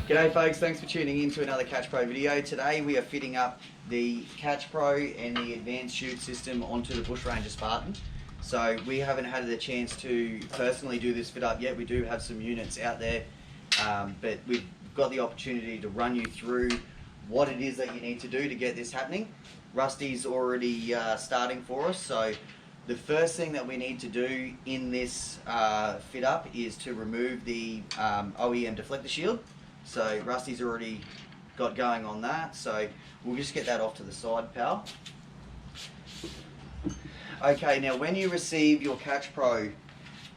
G'day folks, thanks for tuning in to another catchpro video. Today we are fitting up the catchpro and the advanced chute system onto the Bushranger Spartan. So we haven't had the chance to personally do this fit up yet. We do have some units out there, but we've got the opportunity to run you through what it is that you need to do to get this happening. Rusty's already starting for us, so the first thing that we need to do in this fit up is to remove the OEM deflector shield. So Rusty's already got going on that, so we'll just get that off to the side, pal. Okay, now when you receive your catchpro,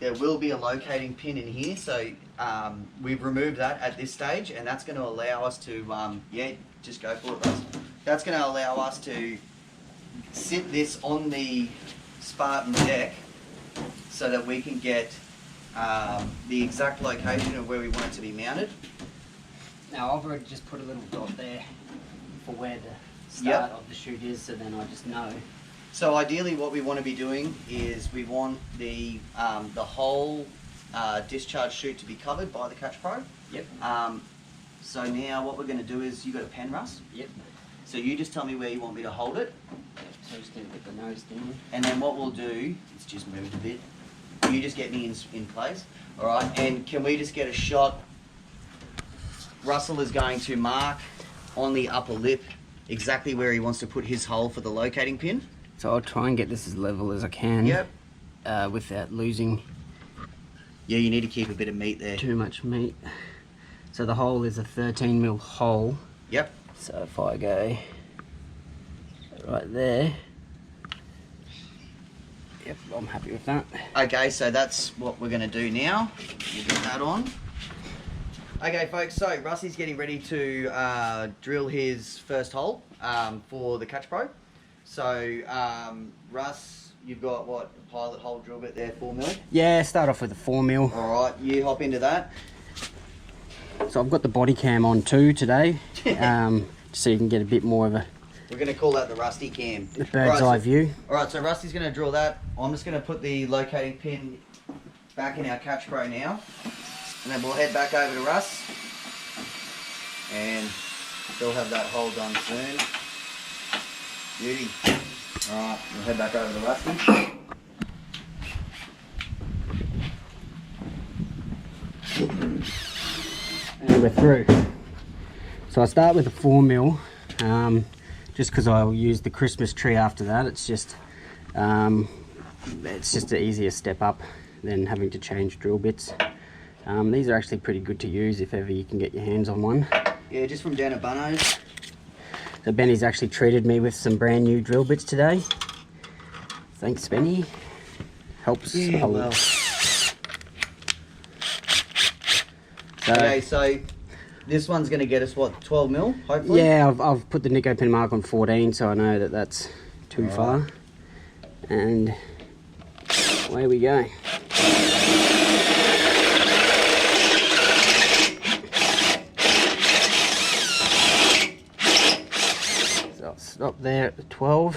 there will be a locating pin in here, so we've removed that at this stage, and that's going to allow us to, yeah, just go for it, Russ. That's going to allow us to sit this on the Spartan deck so that we can get the exact location of where we want it to be mounted. Now I've already just put a little dot there for where the start of the chute is, so then I just know. So ideally what we want to be doing is we want the whole discharge chute to be covered by the catchpro. Yep. So now what we're going to do is, you got a pen, Russ? Yep. So you just tell me where you want me to hold it. So just going to put the nose down. And then what we'll do, it's just moved a bit. You just get me in place. Alright, and can we just get a shot? Russell is going to mark on the upper lip exactly where he wants to put his hole for the locating pin. So I'll try and get this as level as I can. Yep. Without losing. Yeah, you need to keep a bit of meat there. Too much meat. So the hole is a 13mm hole. Yep. So if I go right there. Yep, I'm happy with that. Okay, so that's what we're going to do now. We'll get that on. Okay folks, so Rusty's getting ready to drill his first hole for the catchpro. So Russ, you've got what, a pilot hole drill bit there, 4mm? Yeah, start off with a 4mm. Alright, you hop into that. So I've got the body cam on too today, so you can get a bit more of a... We're going to call that the Rusty cam. The bird's eye view. Alright, so Rusty's going to drill that. I'm just going to put the locating pin back in our catchpro now. And then we'll head back over to Russ, and he'll have that hole done soon. Beauty. Alright, we'll head back over to Rusty. And we're through. So I start with a 4mm, just because I'll use the Christmas tree after that. It's just an easier step up than having to change drill bits. These are actually pretty good to use if ever you can get your hands on one. Yeah, just from down at Bunno's. So Benny's actually treated me with some brand new drill bits today. Thanks, Benny. Helps a lot. Okay, so this one's going to get us what, 12mm, hopefully? Yeah, I've put the Nico pin mark on 14, so I know that that's too far. And away we go. Stop there at the 12.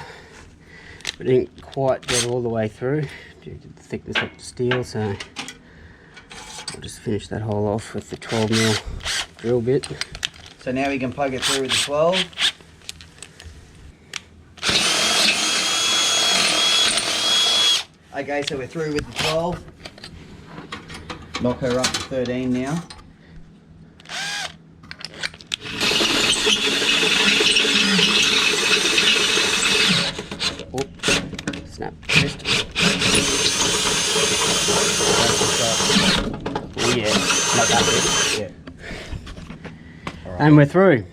We didn't quite get all the way through due to the thickness of the steel, so I'll just finish that hole off with the 12mm drill bit. So now we can poke it through with the 12. Okay, so we're through with the 12. Knock her up to 13 now. Snap wrist. Oh yeah, not that bit. Yeah. Right. And we're through.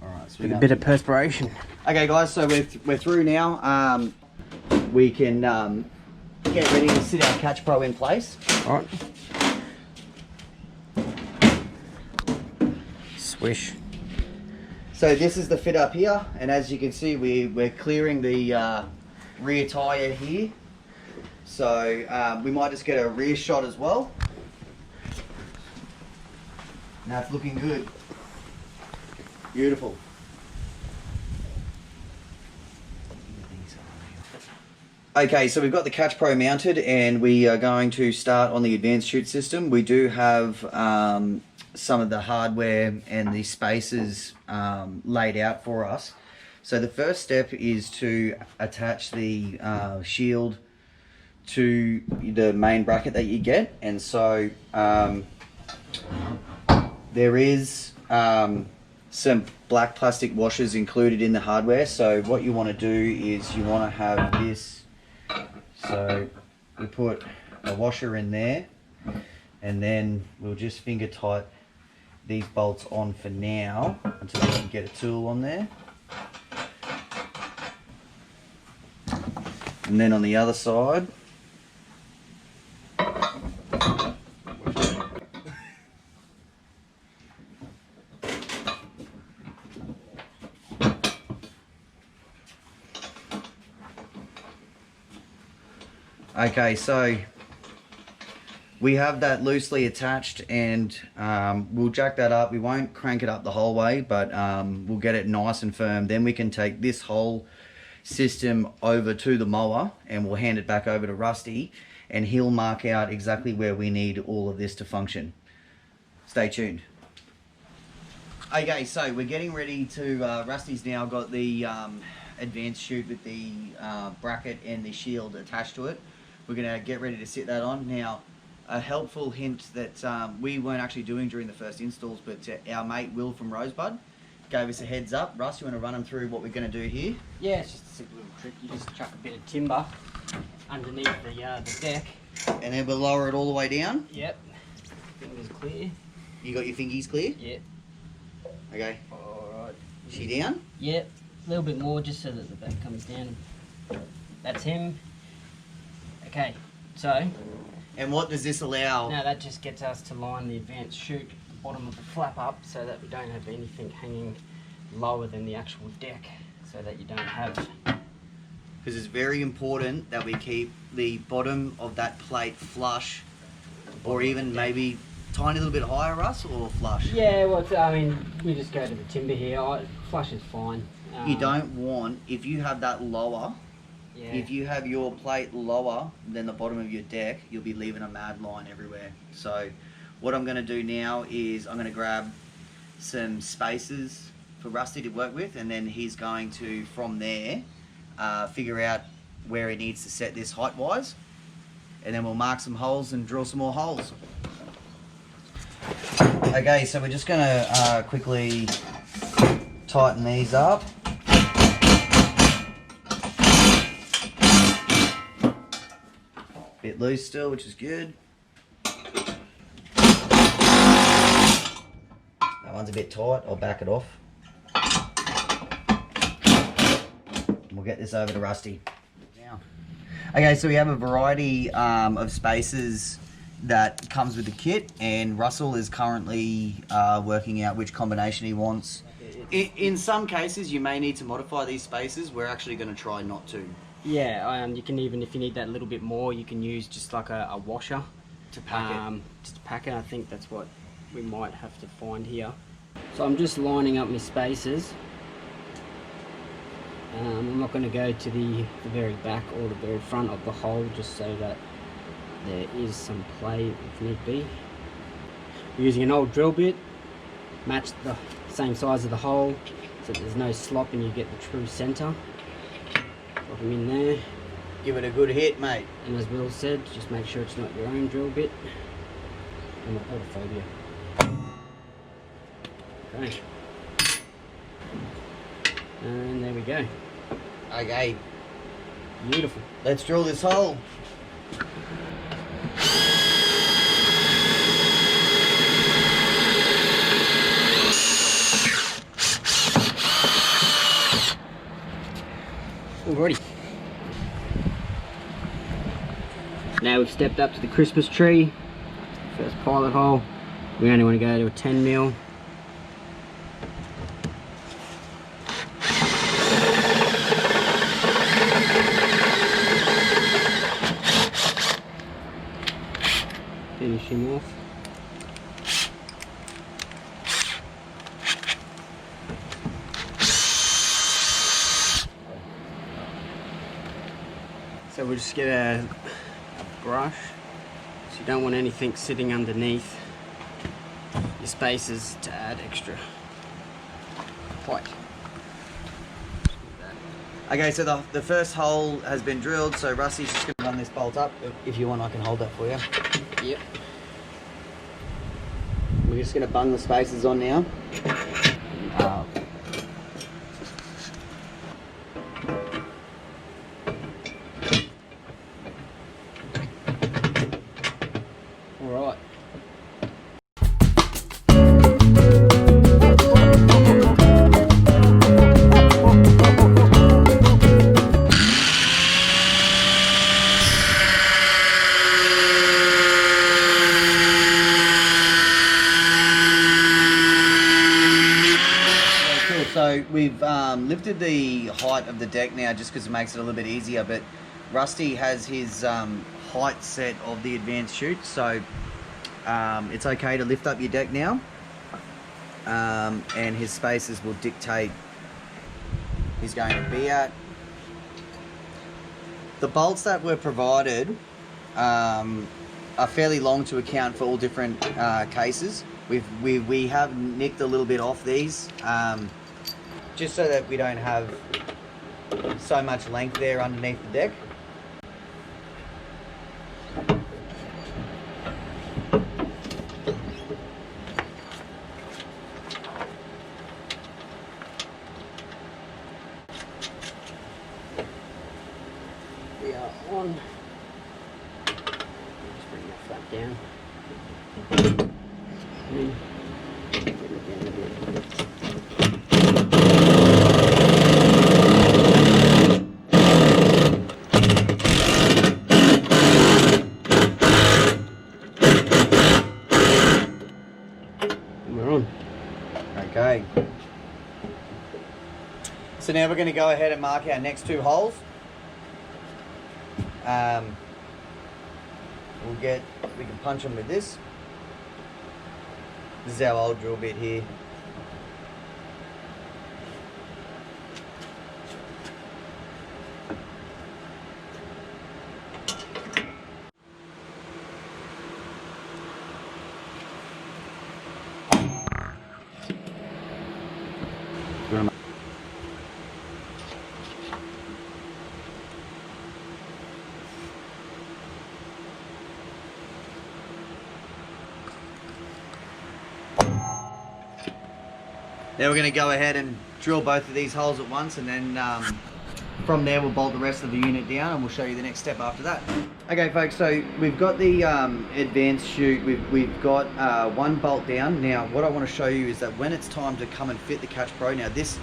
Alright, so with a bit of perspiration. Okay guys, so we're through now. We can get ready to sit our catchpro in place. Alright. Swish. So this is the fit up here, and as you can see we're clearing the rear tyre here. So we might just get a rear shot as well. Now it's looking good. Beautiful. Okay, so we've got the catchpro mounted and we are going to start on the advanced chute system. We do have some of the hardware and the spaces laid out for us. So the first step is to attach the shield to the main bracket that you get, and so there is some black plastic washers included in the hardware. So what you want to do is you want to have this, so we put a washer in there, and then we'll just finger tight these bolts on for now until we can get a tool on there. And then on the other side, okay, so we have that loosely attached, and we'll jack that up. We won't crank it up the whole way, but we'll get it nice and firm. Then we can take this whole system over to the mower, and we'll hand it back over to Rusty, and he'll mark out exactly where we need all of this to function. Stay tuned. Okay, so we're getting ready to, Rusty's now got the advanced chute with the bracket and the shield attached to it. We're going to get ready to sit that on. Now, a helpful hint that we weren't actually doing during the first installs, but our mate Will from Rosebud gave us a heads up. Russ, you want to run them through what we're going to do here? Yeah, it's just a simple little trick. You just chuck a bit of timber underneath the deck. And then we'll lower it all the way down? Yep. Fingers clear. You got your fingies clear? Yep. Okay. Alright. Is she down? Yep. A little bit more just so that the back comes down. That's him. Okay, so... And what does this allow? Now that just gets us to line the advanced chute, the bottom of the flap up, so that we don't have anything hanging lower than the actual deck, so that you don't have... Because it's very important that we keep the bottom of that plate flush, or even maybe tiny little bit higher, Russ, or flush? Yeah, well, I mean, we just go to the timber here. Flush is fine. You don't want, if you have that lower, yeah. If you have your plate lower than the bottom of your deck, you'll be leaving a mad line everywhere. So what I'm going to do now is I'm going to grab some spaces for Rusty to work with, and then he's going to, from there, figure out where he needs to set this height-wise, and then we'll mark some holes and drill some more holes. Okay, so we're just going to quickly tighten these up. Bit loose still, which is good. That one's a bit tight, I'll back it off. We'll get this over to Rusty. Okay, so we have a variety of spaces that comes with the kit, and Russell is currently working out which combination he wants. In some cases, you may need to modify these spaces. We're actually going to try not to. Yeah, you can even, if you need that little bit more, you can use just like a washer To pack it. Just to pack it. I think that's what we might have to find here. So I'm just lining up my spaces. I'm not going to go to the very back or the very front of the hole, just so that there is some play if need be. We're using an old drill bit, match the same size of the hole so that there's no slop and you get the true centre. Drop them in there. Give it a good hit, mate. And as Will said, just make sure it's not your own drill bit. And autophobia. Okay. And there we go. Okay, Beautiful. let's drill this hole. Alrighty. Now we've stepped up to the Christmas tree. First pilot hole. We only want to go to a 10 mil. Finish him off. So we'll just get a brush. So you don't want anything sitting underneath your spaces to add extra height. Okay, so the first hole has been drilled, so Rusty's just going to run this bolt up. If you want, I can hold that for you. Yep. We're just going to bung the spaces on now. Alright. So we've lifted the height of the deck now just because it makes it a little bit easier, but Rusty has his height set of the advanced chute, so it's okay to lift up your deck now, and his spaces will dictate he's going to be at. The bolts that were provided are fairly long to account for all different cases. We have nicked a little bit off these, just so that we don't have so much length there underneath the deck. We are on. Just bring that flat down. And bring it down a bit. We're on. Okay. So now we're going to go ahead and mark our next two holes. We can punch them with this. This is our old drill bit here. Now we're going to go ahead and drill both of these holes at once, and then from there we'll bolt the rest of the unit down, and we'll show you the next step after that. Okay folks, so we've got the advanced chute, we've got one bolt down. Now what I want to show you is that when it's time to come and fit the catchpro, now this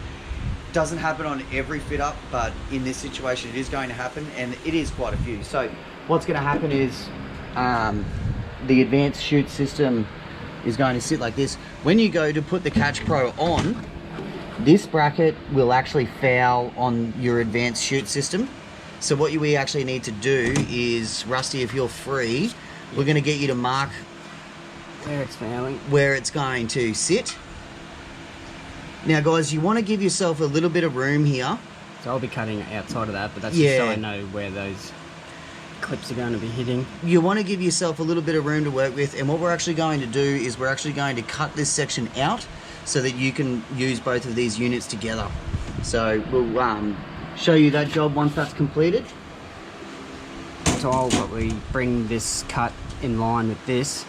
doesn't happen on every fit up, but in this situation it is going to happen, and it is quite a few. So what's going to happen is the advanced chute system is going to sit like this. When you go to put the catchpro on, this bracket will actually foul on your advanced chute system. So what we actually need to do is, Rusty, if you're free, we're going to get you to mark Where it's fouling. where it's going to sit. Now guys, you want to give yourself a little bit of room here. So I'll be cutting outside of that, but that's Yeah. just so I know where those clips are going to be hitting. You want to give yourself a little bit of room to work with, and what we're actually going to do is we're actually going to cut this section out so that you can use both of these units together. So we'll show you that job once that's completed. So I'll probably bring this cut in line with this,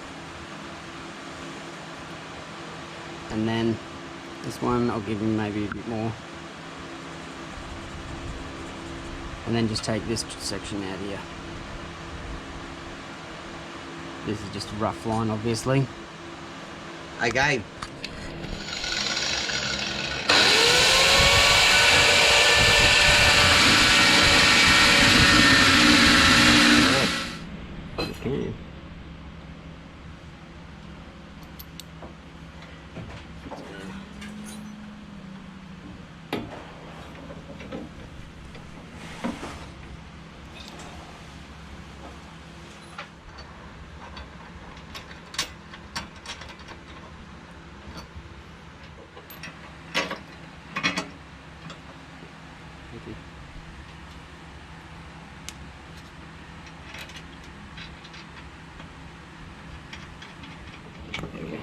and then this one I'll give him maybe a bit more, and then just take this section out here. This is just a rough line, obviously. Okay. Okay.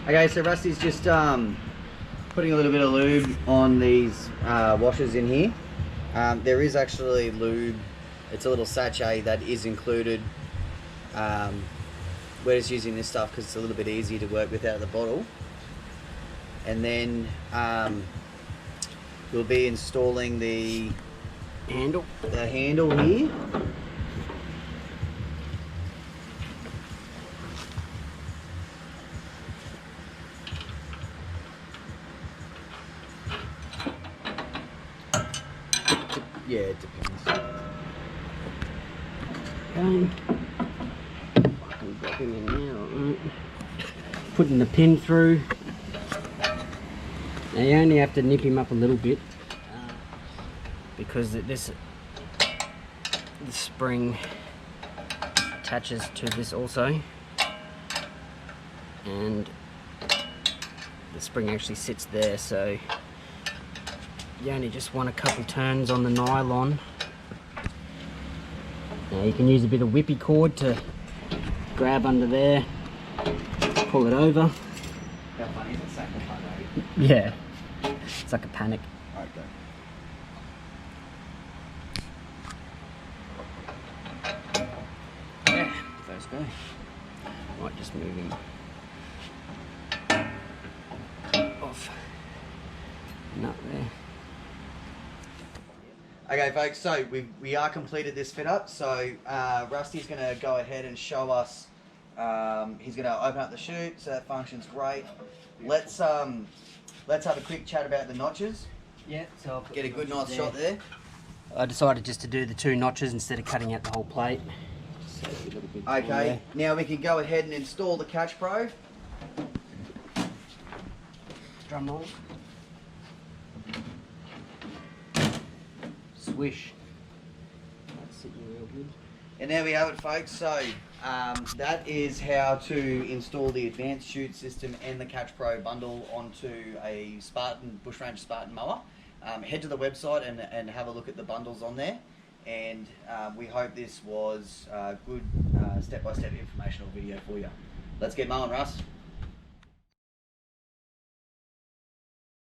Okay, so Rusty's just putting a little bit of lube on these washers in here. There is actually lube, it's a little sachet that is included. We're just using this stuff because it's a little bit easier to work with out of the bottle. And then we'll be installing the handle here. Yeah, it depends. Okay. Fucking drop him in now. Right. Putting the pin through. Now you only have to nip him up a little bit because this spring attaches to this also, and the spring actually sits there, so you only just want a couple turns on the nylon. Now you can use a bit of whippy cord to grab under there, pull it over. How funny is it? Second fun, eh? Yeah, it's like a panic. Okay. Yeah, first go. Might just move him off. Nut there. Okay folks, so we are completed this fit up, so Rusty's going to go ahead and show us, he's going to open up the chute, so that functions great. Let's have a quick chat about the notches. Yeah, so I'll Get a good nice shot there. I decided just to do the 2 notches instead of cutting out the whole plate. So a little bit Okay, now we can go ahead and install the catchpro. Drum roll. Swish. That's sitting real good. And there we have it folks, so that is how to install the advanced chute system and the catchpro bundle onto a Spartan, Bushranger Spartan mower. Head to the website and have a look at the bundles on there, and we hope this was a good step-by-step informational video for you. Let's get mowing, Russ.